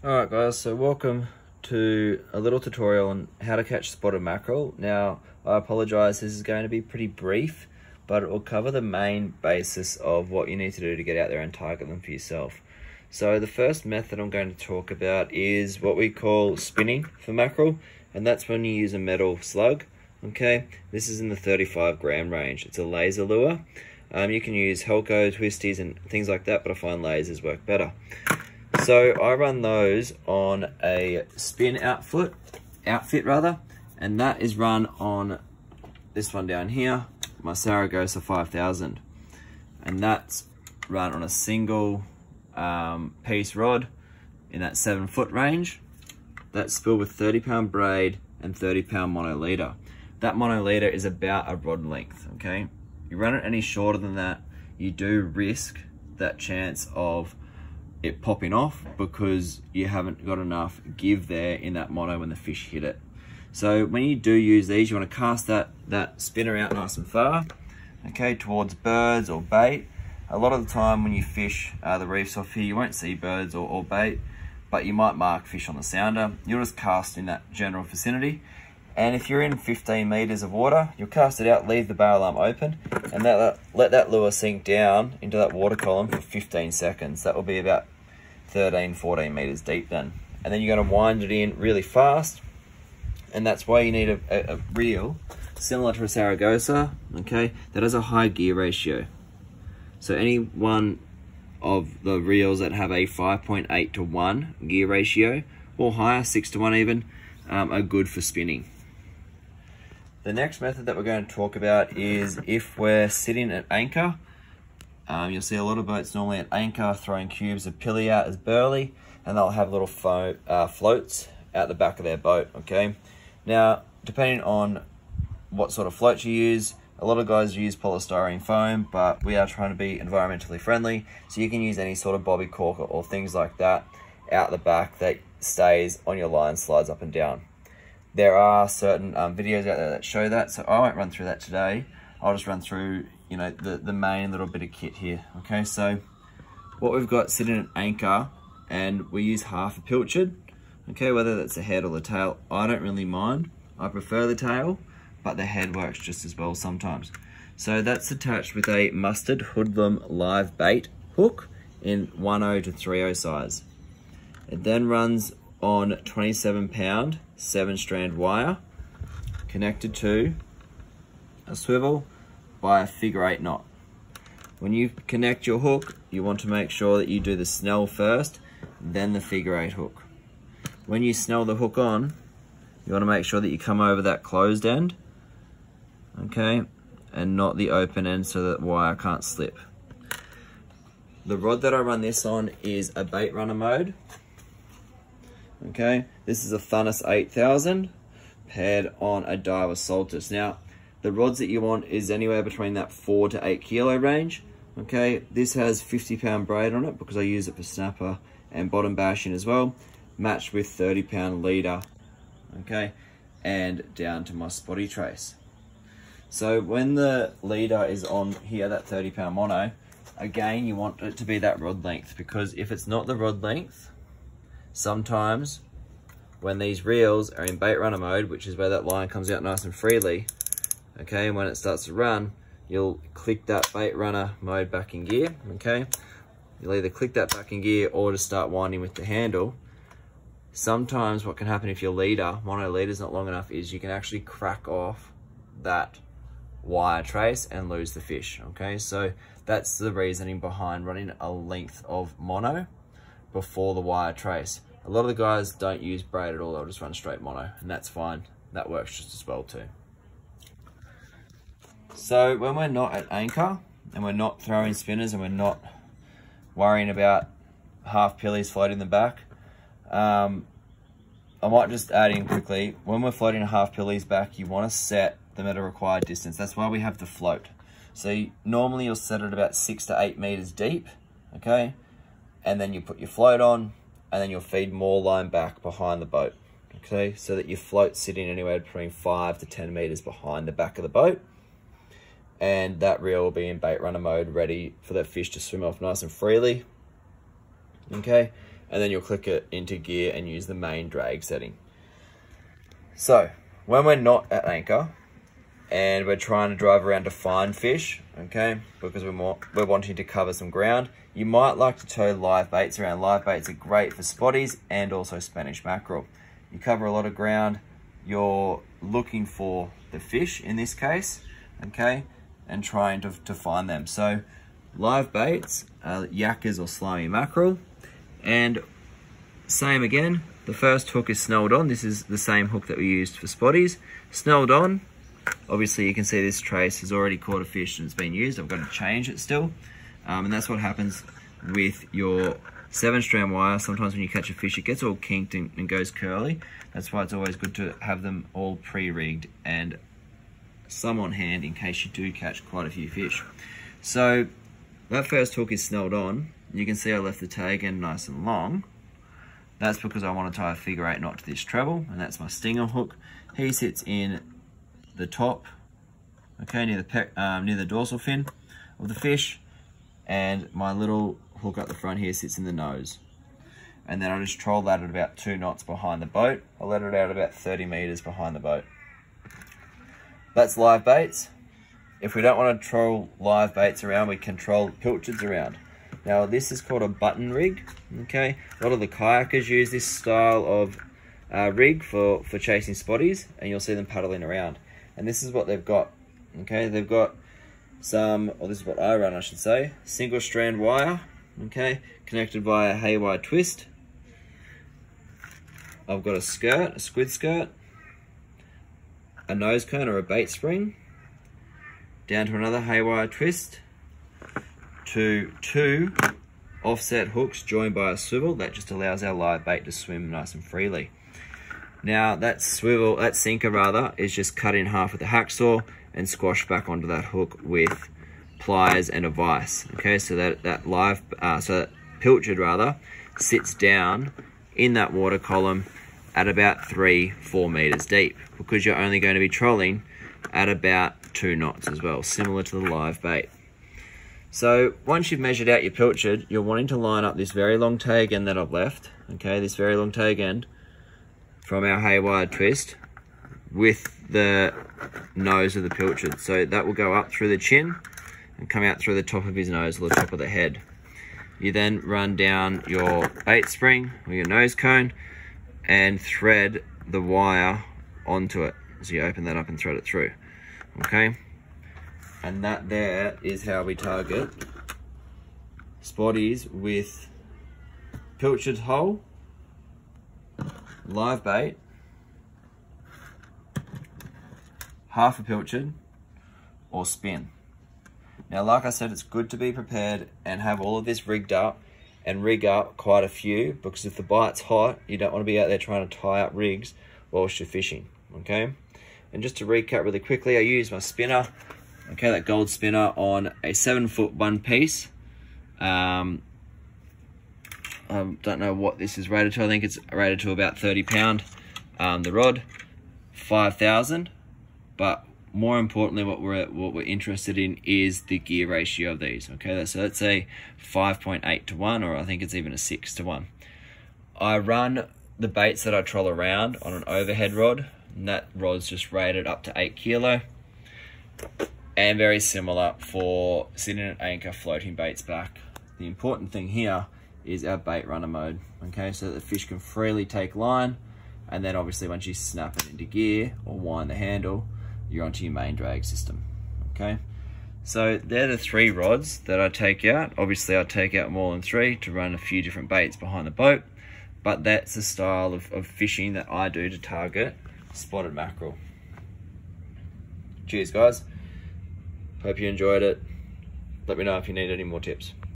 Alright guys, so welcome to a little tutorial on how to catch spotted mackerel. Now, I apologise, this is going to be pretty brief, but it will cover the main basis of what you need to do to get out there and target them for yourself. So the first method I'm going to talk about is what we call spinning for mackerel, and that's when you use a metal slug. Okay, this is in the 35 gram range. It's a laser lure. You can use Helco, twisties and things like that, but I find lasers work better. So I run those on a spin outfit, and that is run on this one down here, my Saragossa 5000, and that's run on a single piece rod in that 7-foot range. That's spilled with 30-pound braid and 30-pound mono leader. That mono leader is about a rod length. Okay, you run it any shorter than that, you do risk that chance of it popping off because you haven't got enough give there in that mono when the fish hit it. So when you do use these, you want to cast that spinner out nice and far, okay, towards birds or bait. A lot of the time when you fish the reefs off here, you won't see birds or bait, but you might mark fish on the sounder. You'll just cast in that general vicinity. And if you're in 15 meters of water, you'll cast it out, leave the barrel arm open, and let that lure sink down into that water column for 15 seconds. That will be about 13, 14 meters deep then. And then you're going to wind it in really fast, and that's why you need a reel similar to a Saragossa, okay, that has a high gear ratio. So any one of the reels that have a 5.8 to 1 gear ratio, or higher, 6 to 1 even, are good for spinning. The next method that we're going to talk about is if we're sitting at anchor. You'll see a lot of boats normally at anchor throwing cubes of pilly out as burley, and they'll have little floats out the back of their boat, okay? Now, depending on what sort of float you use, a lot of guys use polystyrene foam, but we are trying to be environmentally friendly, so you can use any sort of bobby cork or things like that out the back that stays on your line, slides up and down. There are certain videos out there that show that, so I won't run through that today. I'll just run through, you know, the main little bit of kit here. Okay, so what we've got sitting at anchor, and we use half a pilchard. Okay, whether that's the head or the tail, I don't really mind. I prefer the tail, but the head works just as well sometimes. So that's attached with a mustard hoodlum live bait hook in 1/0 to 3/0 size. It then runs on 27-pound 7-strand wire connected to a swivel by a figure-8 knot. When you connect your hook, you want to make sure that you do the snell first, then the figure-8 hook. When you snell the hook on, you want to make sure that you come over that closed end, okay, and not the open end so that wire can't slip. The rod that I run this on is a bait runner mode. Okay, this is a Thunus 8000 paired on a Daiwa Saltus. Now, the rods that you want is anywhere between that 4 to 8 kilo range. Okay, this has 50-pound braid on it because I use it for snapper and bottom bashing as well, matched with 30-pound leader, okay, and down to my spotty trace. So when the leader is on here, that 30-pound mono, again, you want it to be that rod length, because if it's not the rod length, sometimes when these reels are in bait runner mode, which is where that line comes out nice and freely, okay, and when it starts to run, you'll click that bait runner mode back in gear, okay? You'll either click that back in gear or just start winding with the handle. Sometimes what can happen if your mono leader is not long enough is you can actually crack off that wire trace and lose the fish, okay? So that's the reasoning behind running a length of mono before the wire trace. A lot of the guys don't use braid at all, they'll just run straight mono, and that's fine. That works just as well too. So when we're not at anchor and we're not throwing spinners and we're not worrying about half pillies floating in the back, I might just add in quickly, when we're floating a half pillies back, you want to set the meta required distance. That's why we have the float. So normally you'll set it about 6 to 8 meters deep, okay? And then you put your float on, and then you'll feed more line back behind the boat, okay? So that your float's sitting anywhere between 5 to 10 meters behind the back of the boat. And that reel will be in bait runner mode, ready for that fish to swim off nice and freely, okay? and then you'll click it into gear and use the main drag setting. So when we're not at anchor and we're trying to drive around to find fish, okay, because we're wanting to cover some ground, you might like to tow live baits around. Live baits are great for spotties and also Spanish mackerel. You cover a lot of ground, you're looking for the fish in this case, okay, and trying to find them. So live baits are yakkers or slimy mackerel, and same again, the first hook is snelled on. This is the same hook that we used for spotties. Snelled on, obviously you can see this trace has already caught a fish and it's been used. I've got to change it still. And that's what happens with your 7-strand wire. Sometimes when you catch a fish, it gets all kinked and goes curly. That's why it's always good to have them all pre-rigged and some on hand in case you do catch quite a few fish. So that first hook is snelled on. You can see I left the tag end nice and long. That's because I want to tie a figure 8 knot to this treble, and that's my stinger hook. He sits in the top, okay, near the dorsal fin of the fish, and my little hook up the front here sits in the nose. And then I just troll that at about 2 knots behind the boat. I let it out about 30 meters behind the boat. That's live baits. If we don't want to troll live baits around, we can troll pilchards around. Now this is called a button rig, okay? A lot of the kayakers use this style of rig for chasing spotties, and you'll see them paddling around. And this is what they've got, okay? They've got some, or this is what I run, I should say, single strand wire, okay? Connected by a haywire twist. I've got a skirt, a squid skirt, a nose cone or a bait spring, down to another haywire twist, to 2 offset hooks joined by a swivel. That just allows our live bait to swim nice and freely. Now that sinker rather, is just cut in half with a hacksaw and squashed back onto that hook with pliers and a vise. Okay, so that pilchard rather sits down in that water column at about 3-4 meters deep, because you're only going to be trolling at about 2 knots as well, similar to the live bait. So once you've measured out your pilchard, you're wanting to line up this very long tag end that I've left, okay, this very long tag end from our haywire twist with the nose of the pilchard. So that will go up through the chin and come out through the top of his nose or the top of the head. You then run down your bait spring or your nose cone and thread the wire onto it. So you open that up and thread it through, okay? And that there is how we target spotties with pilchard hole, live bait, half a pilchard, or spin. Now, like I said, it's good to be prepared and have all of this rigged up and rig up quite a few, because if the bite's hot, you don't want to be out there trying to tie up rigs whilst you're fishing, okay? And just to recap really quickly, I use my spinner, okay, that gold spinner on a 7-foot one piece. I don't know what this is rated to. I think it's rated to about 30 pound. The rod, 5,000. But more importantly, what we're interested in is the gear ratio of these. Okay, so let's say 5.8 to 1, or I think it's even a 6 to 1. I run the baits that I troll around on an overhead rod, and that rod's just rated up to 8 kilo. And very similar for sitting at anchor, floating baits back. The important thing here is our bait runner mode, okay? So that the fish can freely take line, and then obviously once you snap it into gear or wind the handle, you're onto your main drag system, okay? So they're the 3 rods that I take out. Obviously I take out more than 3 to run a few different baits behind the boat, but that's the style of fishing that I do to target spotted mackerel. Cheers, guys. Hope you enjoyed it. Let me know if you need any more tips.